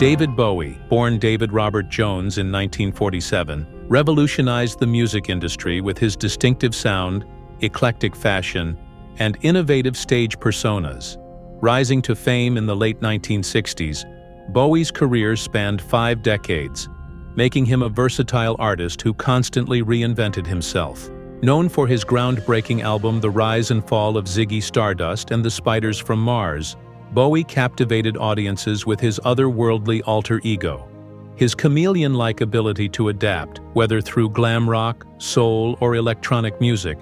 David Bowie, born David Robert Jones in 1947, revolutionized the music industry with his distinctive sound, eclectic fashion, and innovative stage personas. Rising to fame in the late 1960s, Bowie's career spanned 5 decades, making him a versatile artist who constantly reinvented himself. Known for his groundbreaking album The Rise and Fall of Ziggy Stardust and the Spiders from Mars, Bowie captivated audiences with his otherworldly alter ego. His chameleon-like ability to adapt, whether through glam rock, soul, or electronic music,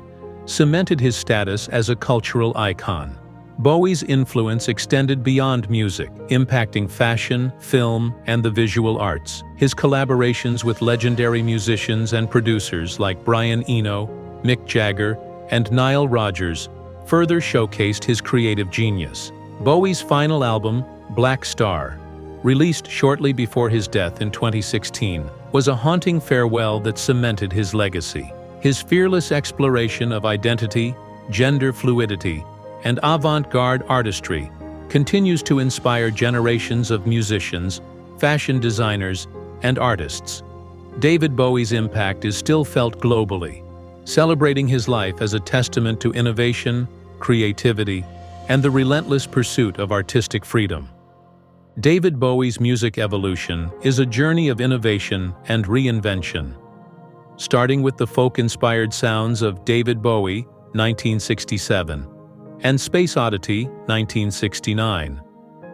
cemented his status as a cultural icon. Bowie's influence extended beyond music, impacting fashion, film, and the visual arts. His collaborations with legendary musicians and producers like Brian Eno, Mick Jagger, and Nile Rodgers further showcased his creative genius. Bowie's final album, Black Star, released shortly before his death in 2016, was a haunting farewell that cemented his legacy. His fearless exploration of identity, gender fluidity, and avant-garde artistry continues to inspire generations of musicians, fashion designers, and artists. David Bowie's impact is still felt globally, celebrating his life as a testament to innovation, creativity, and the relentless pursuit of artistic freedom. David Bowie's music evolution is a journey of innovation and reinvention. Starting with the folk-inspired sounds of David Bowie, 1967, and Space Oddity, 1969,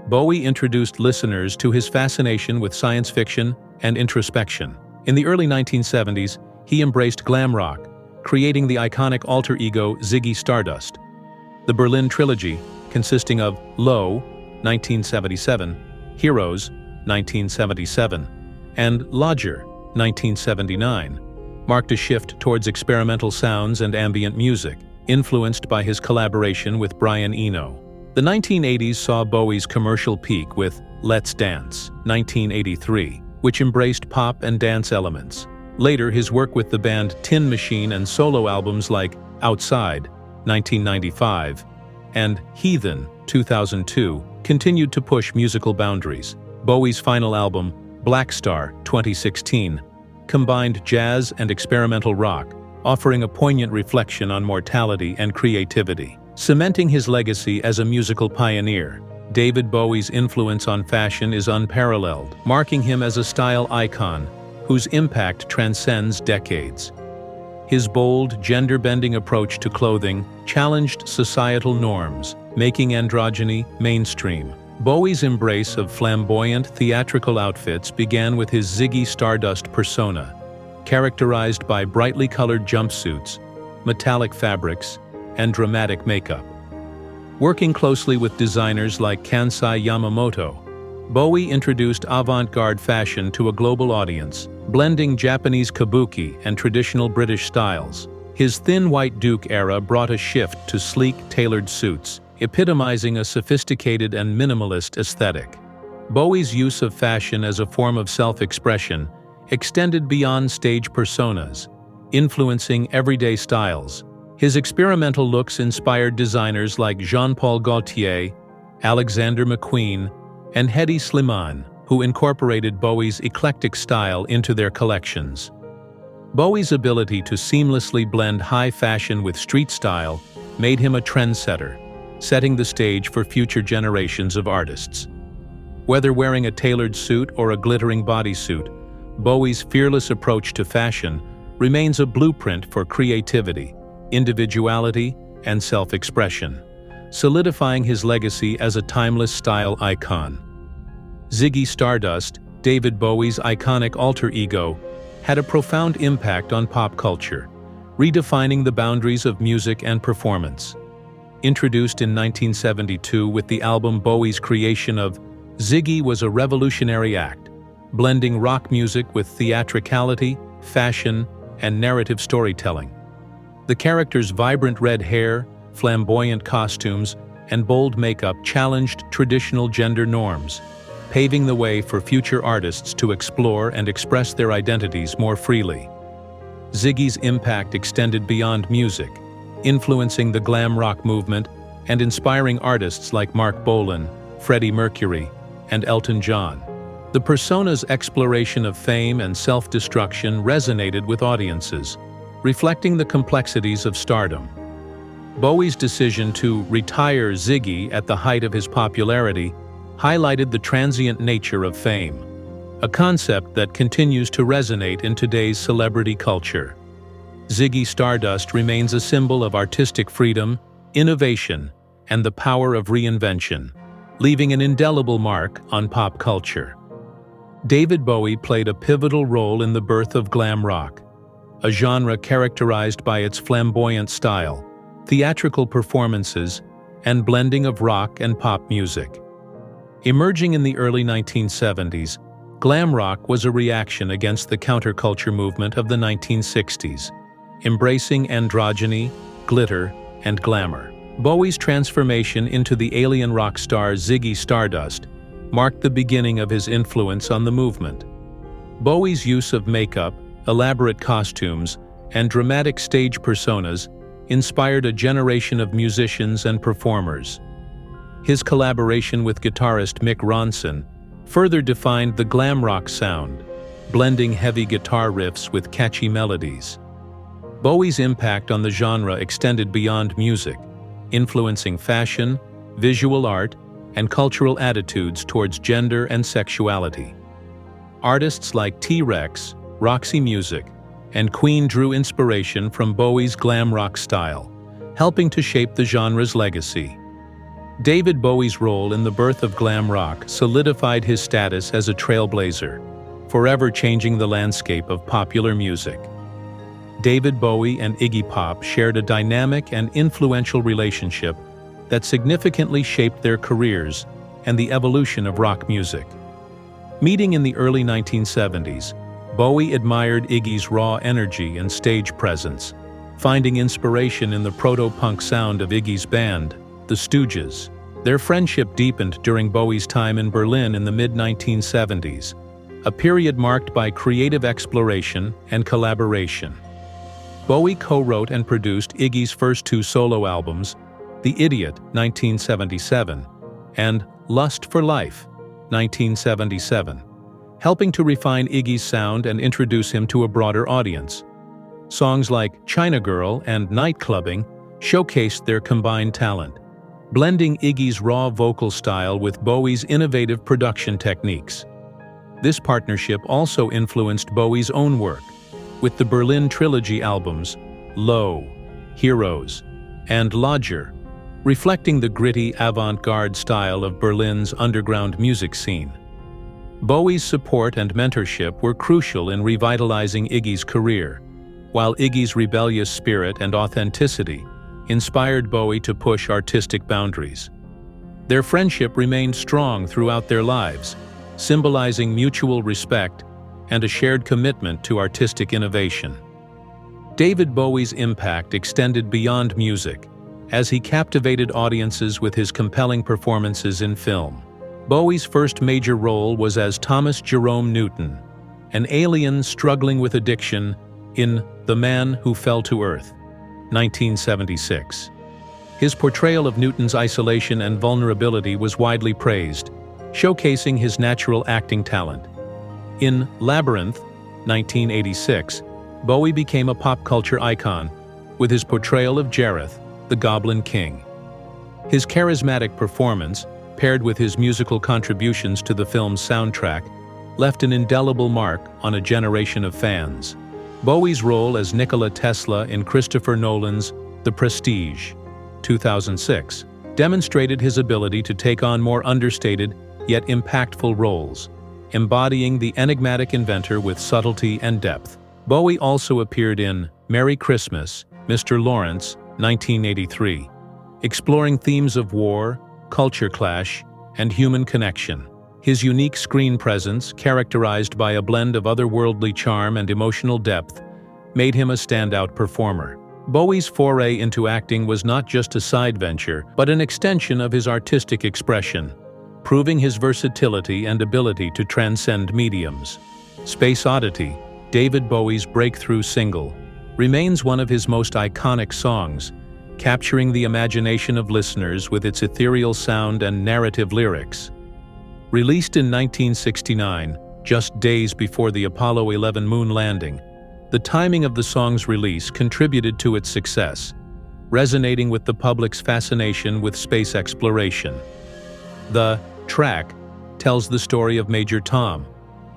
Bowie introduced listeners to his fascination with science fiction and introspection. In the early 1970s, he embraced glam rock, creating the iconic alter ego Ziggy Stardust. The Berlin Trilogy, consisting of Low, 1977, Heroes, 1977, and Lodger, 1979, marked a shift towards experimental sounds and ambient music, influenced by his collaboration with Brian Eno. The 1980s saw Bowie's commercial peak with Let's Dance, 1983, which embraced pop and dance elements. Later, his work with the band Tin Machine and solo albums like Outside, 1995, and Heathen, 2002, continued to push musical boundaries. Bowie's final album, Black Star, 2016, combined jazz and experimental rock, offering a poignant reflection on mortality and creativity. Cementing his legacy as a musical pioneer, David Bowie's influence on fashion is unparalleled, marking him as a style icon whose impact transcends decades. His bold, gender-bending approach to clothing challenged societal norms, making androgyny mainstream. Bowie's embrace of flamboyant, theatrical outfits began with his Ziggy Stardust persona, characterized by brightly colored jumpsuits, metallic fabrics, and dramatic makeup. Working closely with designers like Kansai Yamamoto, Bowie introduced avant-garde fashion to a global audience, blending Japanese kabuki and traditional British styles. His thin white duke era brought a shift to sleek, tailored suits, epitomizing a sophisticated and minimalist aesthetic. Bowie's use of fashion as a form of self-expression extended beyond stage personas, influencing everyday styles. His experimental looks inspired designers like Jean-Paul Gaultier, Alexander McQueen, and Hedi Slimane, who incorporated Bowie's eclectic style into their collections. Bowie's ability to seamlessly blend high fashion with street style made him a trendsetter, setting the stage for future generations of artists. Whether wearing a tailored suit or a glittering bodysuit, Bowie's fearless approach to fashion remains a blueprint for creativity, individuality, and self-expression, solidifying his legacy as a timeless style icon. Ziggy Stardust, David Bowie's iconic alter ego, had a profound impact on pop culture, redefining the boundaries of music and performance. Introduced in 1972 with the album Bowie's creation of Ziggy was a revolutionary act, blending rock music with theatricality, fashion, and narrative storytelling. The character's vibrant red hair, flamboyant costumes, and bold makeup challenged traditional gender norms, paving the way for future artists to explore and express their identities more freely. Ziggy's impact extended beyond music, influencing the glam rock movement and inspiring artists like Mark Bolan, Freddie Mercury, and Elton John. The persona's exploration of fame and self-destruction resonated with audiences, reflecting the complexities of stardom. Bowie's decision to retire Ziggy at the height of his popularity highlighted the transient nature of fame, a concept that continues to resonate in today's celebrity culture. Ziggy Stardust remains a symbol of artistic freedom, innovation, and the power of reinvention, leaving an indelible mark on pop culture. David Bowie played a pivotal role in the birth of glam rock, a genre characterized by its flamboyant style, theatrical performances, and blending of rock and pop music. Emerging in the early 1970s, glam rock was a reaction against the counterculture movement of the 1960s, embracing androgyny, glitter, and glamour. Bowie's transformation into the alien rock star Ziggy Stardust marked the beginning of his influence on the movement. Bowie's use of makeup, elaborate costumes, and dramatic stage personas inspired a generation of musicians and performers. His collaboration with guitarist Mick Ronson further defined the glam rock sound, blending heavy guitar riffs with catchy melodies. Bowie's impact on the genre extended beyond music, influencing fashion, visual art, and cultural attitudes towards gender and sexuality. Artists like T-Rex, Roxy Music, and Queen drew inspiration from Bowie's glam rock style, helping to shape the genre's legacy. David Bowie's role in the birth of glam rock solidified his status as a trailblazer, forever changing the landscape of popular music. David Bowie and Iggy Pop shared a dynamic and influential relationship that significantly shaped their careers and the evolution of rock music. Meeting in the early 1970s, Bowie admired Iggy's raw energy and stage presence, finding inspiration in the proto-punk sound of Iggy's band, the Stooges. Their friendship deepened during Bowie's time in Berlin in the mid-1970s, a period marked by creative exploration and collaboration. Bowie co-wrote and produced Iggy's first two solo albums, The Idiot, 1977, and Lust for Life, 1977, helping to refine Iggy's sound and introduce him to a broader audience. Songs like China Girl and Night Clubbing showcased their combined talent, blending Iggy's raw vocal style with Bowie's innovative production techniques. This partnership also influenced Bowie's own work, with the Berlin Trilogy albums Low, Heroes, and Lodger, reflecting the gritty avant-garde style of Berlin's underground music scene. Bowie's support and mentorship were crucial in revitalizing Iggy's career, while Iggy's rebellious spirit and authenticity inspired Bowie to push artistic boundaries. Their friendship remained strong throughout their lives, symbolizing mutual respect and a shared commitment to artistic innovation. David Bowie's impact extended beyond music, as he captivated audiences with his compelling performances in film. Bowie's first major role was as Thomas Jerome Newton, an alien struggling with addiction in The Man Who Fell to Earth, 1976. His portrayal of Newton's isolation and vulnerability was widely praised, showcasing his natural acting talent. In Labyrinth, 1986, Bowie became a pop culture icon with his portrayal of Jareth, the Goblin King. His charismatic performance, paired with his musical contributions to the film's soundtrack, left an indelible mark on a generation of fans. Bowie's role as Nikola Tesla in Christopher Nolan's The Prestige, 2006, demonstrated his ability to take on more understated yet impactful roles, embodying the enigmatic inventor with subtlety and depth. Bowie also appeared in Merry Christmas, Mr. Lawrence, 1983, exploring themes of war, culture clash, and human connection. His unique screen presence, characterized by a blend of otherworldly charm and emotional depth, made him a standout performer. Bowie's foray into acting was not just a side venture, but an extension of his artistic expression, proving his versatility and ability to transcend mediums. Space Oddity, David Bowie's breakthrough single, remains one of his most iconic songs, capturing the imagination of listeners with its ethereal sound and narrative lyrics. Released in 1969, just days before the Apollo 11 moon landing, the timing of the song's release contributed to its success, resonating with the public's fascination with space exploration. The track tells the story of Major Tom,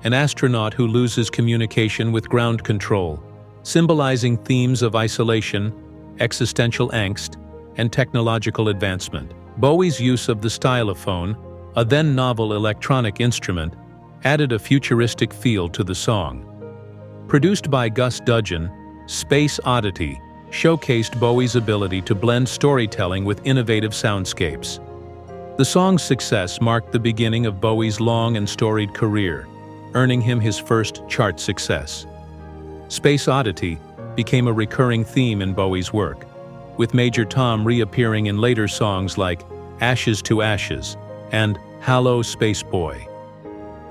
an astronaut who loses communication with ground control, symbolizing themes of isolation, existential angst, and technological advancement. Bowie's use of the stylophone, a then novel electronic instrument, added a futuristic feel to the song. Produced by Gus Dudgeon, Space Oddity showcased Bowie's ability to blend storytelling with innovative soundscapes. The song's success marked the beginning of Bowie's long and storied career, earning him his first chart success. Space Oddity became a recurring theme in Bowie's work, with Major Tom reappearing in later songs like Ashes to Ashes and Hallo Space Boy.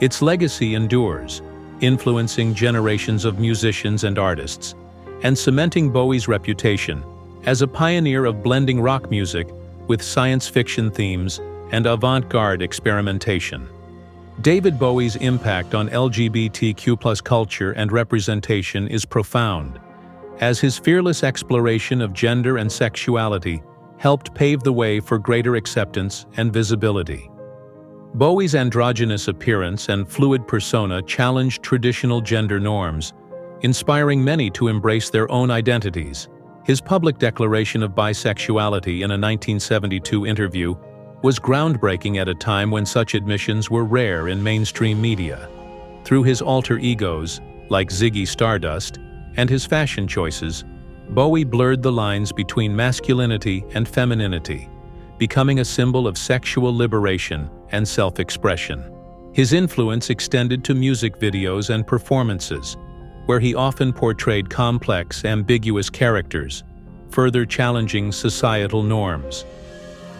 Its legacy endures, influencing generations of musicians and artists, and cementing Bowie's reputation as a pioneer of blending rock music with science fiction themes and avant-garde experimentation. David Bowie's impact on LGBTQ+ culture and representation is profound, as his fearless exploration of gender and sexuality helped pave the way for greater acceptance and visibility. Bowie's androgynous appearance and fluid persona challenged traditional gender norms, inspiring many to embrace their own identities. His public declaration of bisexuality in a 1972 interview was groundbreaking at a time when such admissions were rare in mainstream media. Through his alter egos, like Ziggy Stardust, and his fashion choices, Bowie blurred the lines between masculinity and femininity, becoming a symbol of sexual liberation and self-expression. His influence extended to music videos and performances, where he often portrayed complex, ambiguous characters, further challenging societal norms.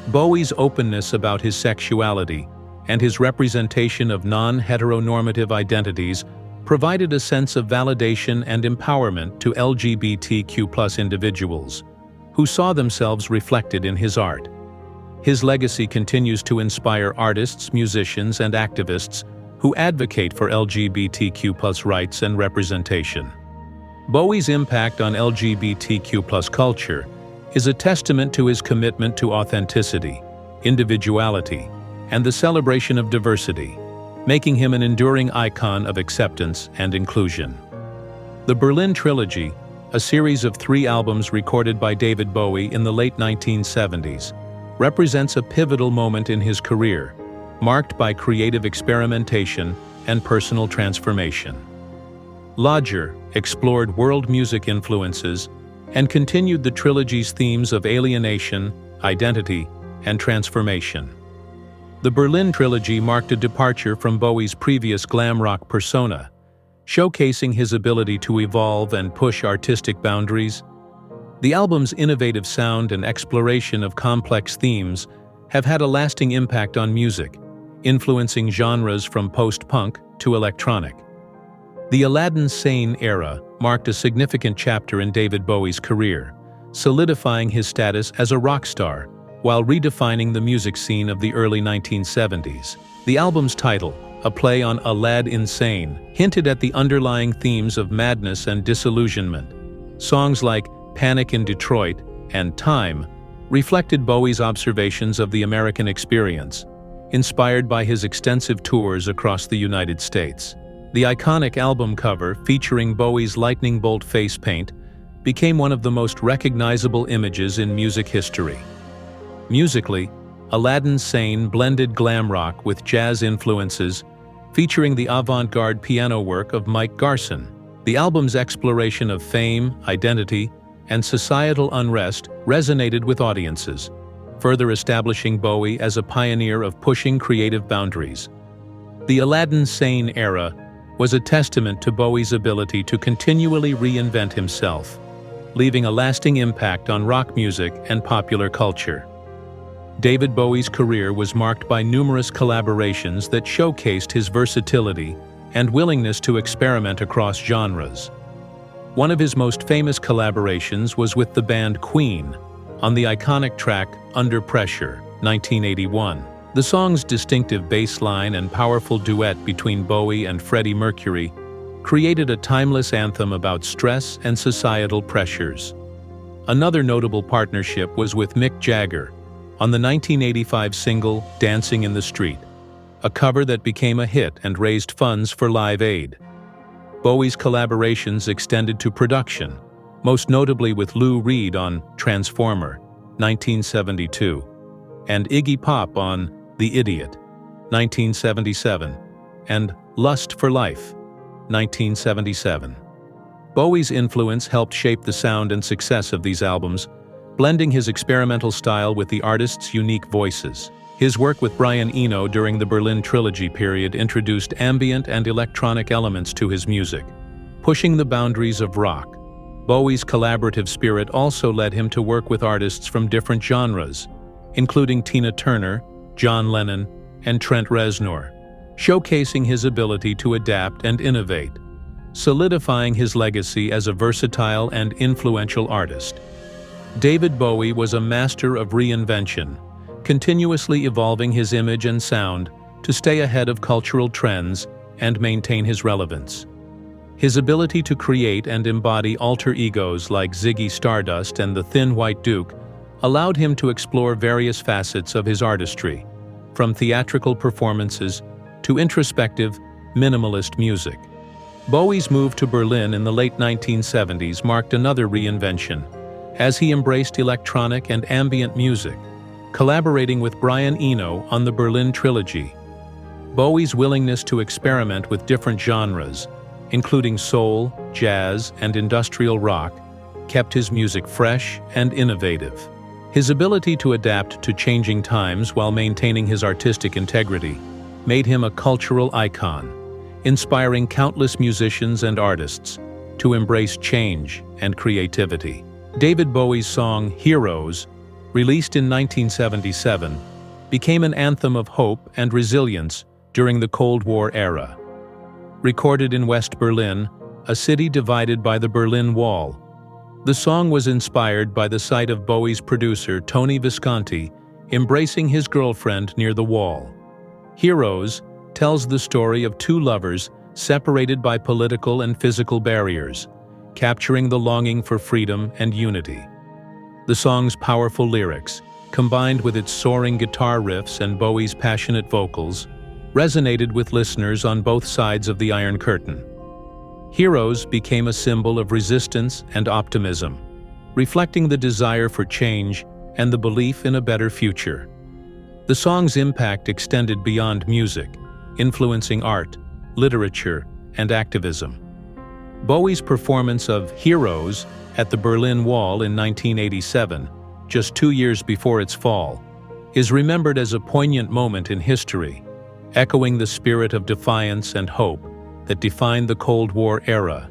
Bowie's openness about his sexuality and his representation of non-heteronormative identities provided a sense of validation and empowerment to LGBTQ+ individuals, who saw themselves reflected in his art. His legacy continues to inspire artists, musicians, and activists who advocate for LGBTQ+ rights and representation. Bowie's impact on LGBTQ+ culture is a testament to his commitment to authenticity, individuality, and the celebration of diversity, making him an enduring icon of acceptance and inclusion. The Berlin Trilogy, a series of 3 albums recorded by David Bowie in the late 1970s, represents a pivotal moment in his career, marked by creative experimentation and personal transformation. Lodger explored world music influences and continued the trilogy's themes of alienation, identity, and transformation. The Berlin Trilogy marked a departure from Bowie's previous glam rock persona, showcasing his ability to evolve and push artistic boundaries. The album's innovative sound and exploration of complex themes have had a lasting impact on music, influencing genres from post-punk to electronic. The Aladdin Sane era marked a significant chapter in David Bowie's career, solidifying his status as a rock star while redefining the music scene of the early 1970s. The album's title, a play on Aladdin Sane, hinted at the underlying themes of madness and disillusionment. Songs like Panic in Detroit and Time reflected Bowie's observations of the American experience, inspired by his extensive tours across the United States. The iconic album cover, featuring Bowie's lightning bolt face paint, became one of the most recognizable images in music history. Musically, Aladdin Sane blended glam rock with jazz influences, featuring the avant-garde piano work of Mike Garson. The album's exploration of fame, identity, and societal unrest resonated with audiences, further establishing Bowie as a pioneer of pushing creative boundaries. The Aladdin Sane era was a testament to Bowie's ability to continually reinvent himself, leaving a lasting impact on rock music and popular culture. David Bowie's career was marked by numerous collaborations that showcased his versatility and willingness to experiment across genres. One of his most famous collaborations was with the band Queen on the iconic track Under Pressure, 1981. The song's distinctive bass line and powerful duet between Bowie and Freddie Mercury created a timeless anthem about stress and societal pressures. Another notable partnership was with Mick Jagger on the 1985 single Dancing in the Street, a cover that became a hit and raised funds for Live Aid. Bowie's collaborations extended to production, most notably with Lou Reed on Transformer, 1972, and Iggy Pop on The Idiot, 1977, and Lust for Life, 1977. Bowie's influence helped shape the sound and success of these albums, blending his experimental style with the artist's unique voices. His work with Brian Eno during the Berlin Trilogy period introduced ambient and electronic elements to his music, pushing the boundaries of rock. Bowie's collaborative spirit also led him to work with artists from different genres, including Tina Turner, John Lennon, and Trent Reznor, showcasing his ability to adapt and innovate, solidifying his legacy as a versatile and influential artist. David Bowie was a master of reinvention, continuously evolving his image and sound to stay ahead of cultural trends and maintain his relevance. His ability to create and embody alter egos like Ziggy Stardust and the Thin White Duke allowed him to explore various facets of his artistry, from theatrical performances to introspective, minimalist music. Bowie's move to Berlin in the late 1970s marked another reinvention, as he embraced electronic and ambient music, collaborating with Brian Eno on the Berlin Trilogy. Bowie's willingness to experiment with different genres, including soul, jazz, and industrial rock, kept his music fresh and innovative. His ability to adapt to changing times while maintaining his artistic integrity made him a cultural icon, inspiring countless musicians and artists to embrace change and creativity. David Bowie's song Heroes, released in 1977, became an anthem of hope and resilience during the Cold War era. Recorded in West Berlin, a city divided by the Berlin Wall, the song was inspired by the sight of Bowie's producer Tony Visconti embracing his girlfriend near the wall. Heroes tells the story of two lovers separated by political and physical barriers, capturing the longing for freedom and unity. The song's powerful lyrics, combined with its soaring guitar riffs and Bowie's passionate vocals, resonated with listeners on both sides of the Iron Curtain. Heroes became a symbol of resistance and optimism, reflecting the desire for change and the belief in a better future. The song's impact extended beyond music, influencing art, literature, and activism. Bowie's performance of Heroes at the Berlin Wall in 1987, just 2 years before its fall, is remembered as a poignant moment in history, echoing the spirit of defiance and hope that defined the Cold War era.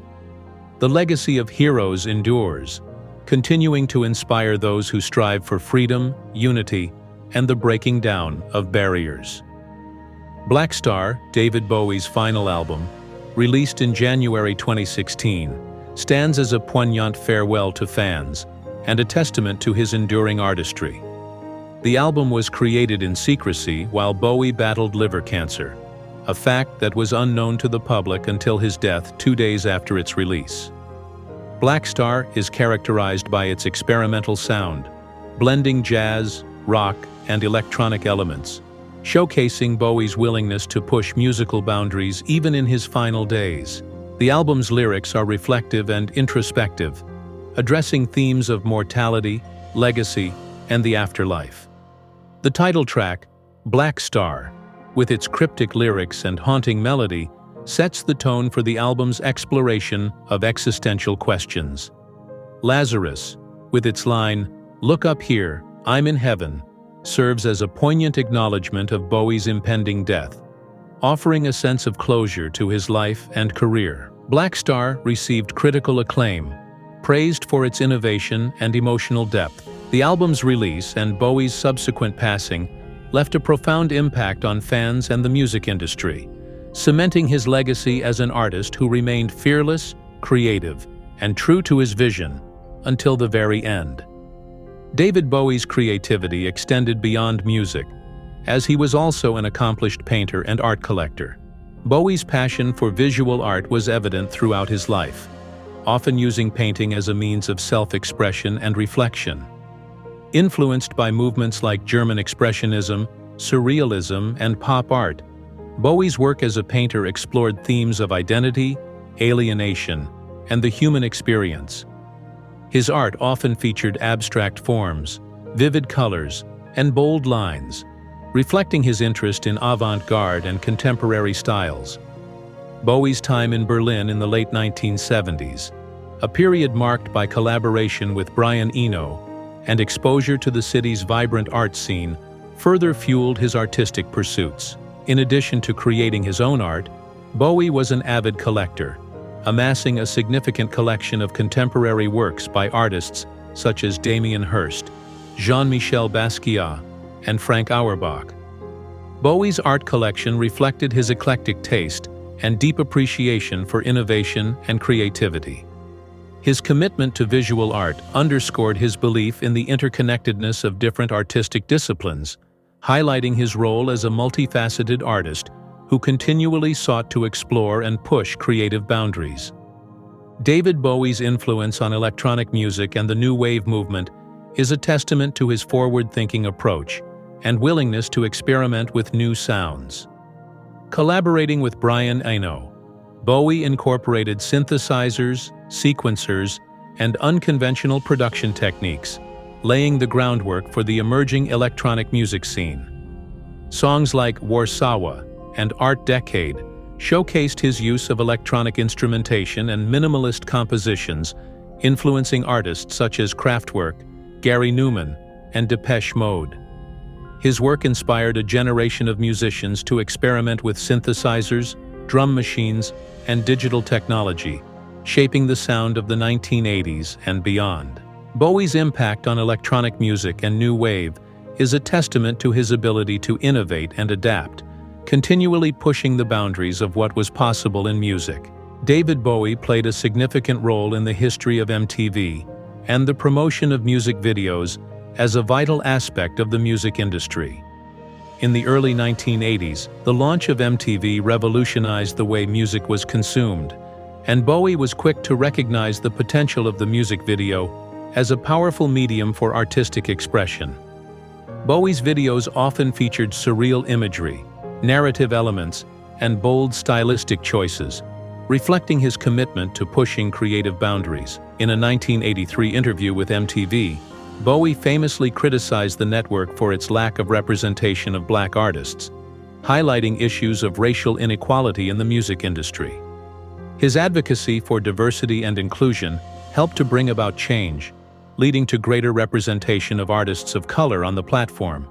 The legacy of Heroes endures, continuing to inspire those who strive for freedom, unity, and the breaking down of barriers. Black Star, David Bowie's final album, released in January 2016, stands as a poignant farewell to fans and a testament to his enduring artistry. The album was created in secrecy while Bowie battled liver cancer, a fact that was unknown to the public until his death 2 days after its release. Black Star is characterized by its experimental sound, blending jazz, rock, and electronic elements, showcasing Bowie's willingness to push musical boundaries even in his final days. The album's lyrics are reflective and introspective, addressing themes of mortality, legacy, and the afterlife. The title track, Black Star, with its cryptic lyrics and haunting melody, sets the tone for the album's exploration of existential questions. Lazarus, with its line, "Look up here, I'm in heaven," serves as a poignant acknowledgement of Bowie's impending death, offering a sense of closure to his life and career. Black Star received critical acclaim, praised for its innovation and emotional depth. The album's release and Bowie's subsequent passing left a profound impact on fans and the music industry, cementing his legacy as an artist who remained fearless, creative, and true to his vision until the very end. David Bowie's creativity extended beyond music, as he was also an accomplished painter and art collector. Bowie's passion for visual art was evident throughout his life, often using painting as a means of self-expression and reflection. Influenced by movements like German Expressionism, Surrealism, and pop art, Bowie's work as a painter explored themes of identity, alienation, and the human experience. His art often featured abstract forms, vivid colors, and bold lines, reflecting his interest in avant-garde and contemporary styles. Bowie's time in Berlin in the late 1970s, a period marked by collaboration with Brian Eno and exposure to the city's vibrant art scene, further fueled his artistic pursuits. In addition to creating his own art, Bowie was an avid collector, amassing a significant collection of contemporary works by artists such as Damien Hirst, Jean-Michel Basquiat, and Frank Auerbach. Bowie's art collection reflected his eclectic taste and deep appreciation for innovation and creativity. His commitment to visual art underscored his belief in the interconnectedness of different artistic disciplines, highlighting his role as a multifaceted artist who continually sought to explore and push creative boundaries. David Bowie's influence on electronic music and the New Wave movement is a testament to his forward-thinking approach and willingness to experiment with new sounds. Collaborating with Brian Eno, Bowie incorporated synthesizers, sequencers, and unconventional production techniques, laying the groundwork for the emerging electronic music scene. Songs like Warsaw and Art Decade showcased his use of electronic instrumentation and minimalist compositions, influencing artists such as Kraftwerk, Gary Newman, and Depeche Mode. His work inspired a generation of musicians to experiment with synthesizers, drum machines, and digital technology, shaping the sound of the 1980s and beyond. Bowie's impact on electronic music and new wave is a testament to his ability to innovate and adapt, continually pushing the boundaries of what was possible in music. David Bowie played a significant role in the history of MTV and the promotion of music videos as a vital aspect of the music industry. In the early 1980s, the launch of MTV revolutionized the way music was consumed, and Bowie was quick to recognize the potential of the music video as a powerful medium for artistic expression. Bowie's videos often featured surreal imagery, narrative elements, and bold stylistic choices, reflecting his commitment to pushing creative boundaries. In a 1983 interview with MTV, Bowie famously criticized the network for its lack of representation of black artists, highlighting issues of racial inequality in the music industry. His advocacy for diversity and inclusion helped to bring about change, leading to greater representation of artists of color on the platform.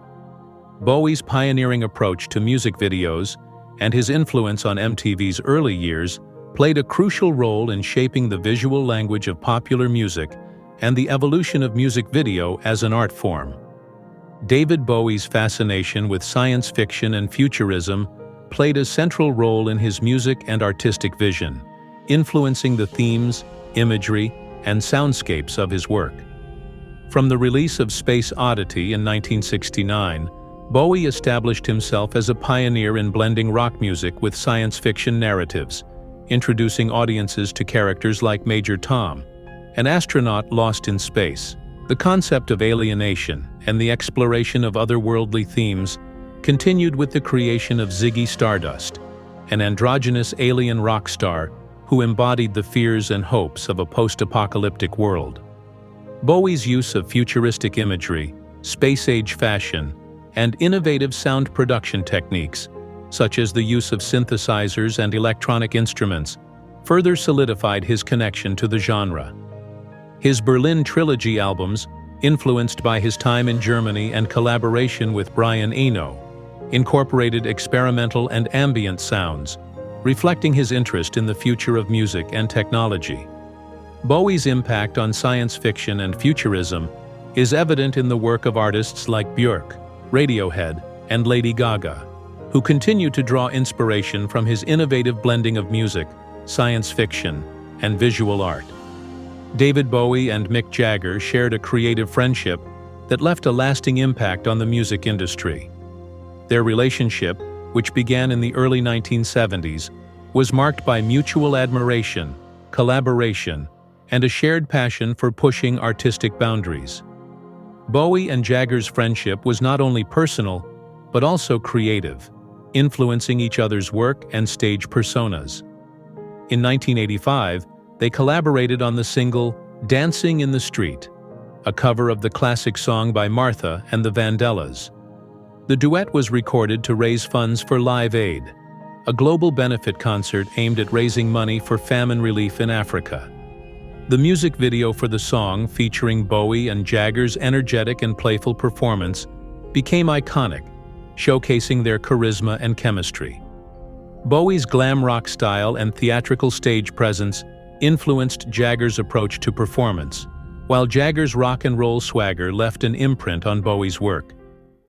Bowie's pioneering approach to music videos and his influence on MTV's early years played a crucial role in shaping the visual language of popular music and the evolution of music video as an art form. David Bowie's fascination with science fiction and futurism played a central role in his music and artistic vision, influencing the themes, imagery, and soundscapes of his work. From the release of Space Oddity in 1969, Bowie established himself as a pioneer in blending rock music with science fiction narratives, introducing audiences to characters like Major Tom, an astronaut lost in space. The concept of alienation and the exploration of otherworldly themes continued with the creation of Ziggy Stardust, an androgynous alien rock star who embodied the fears and hopes of a post-apocalyptic world. Bowie's use of futuristic imagery, space-age fashion, and innovative sound production techniques, such as the use of synthesizers and electronic instruments, further solidified his connection to the genre. His Berlin Trilogy albums, influenced by his time in Germany and collaboration with Brian Eno, incorporated experimental and ambient sounds, reflecting his interest in the future of music and technology. Bowie's impact on science fiction and futurism is evident in the work of artists like Björk, Radiohead, and Lady Gaga, who continue to draw inspiration from his innovative blending of music, science fiction, and visual art. David Bowie and Mick Jagger shared a creative friendship that left a lasting impact on the music industry. Their relationship, which began in the early 1970s, was marked by mutual admiration, collaboration, and a shared passion for pushing artistic boundaries. Bowie and Jagger's friendship was not only personal, but also creative, influencing each other's work and stage personas. In 1985, they collaborated on the single "Dancing in the Street," a cover of the classic song by Martha and the Vandellas. The duet was recorded to raise funds for Live Aid, a global benefit concert aimed at raising money for famine relief in Africa. The music video for the song, featuring Bowie and Jagger's energetic and playful performance, became iconic, showcasing their charisma and chemistry. Bowie's glam rock style and theatrical stage presence influenced Jagger's approach to performance, while Jagger's rock and roll swagger left an imprint on Bowie's work.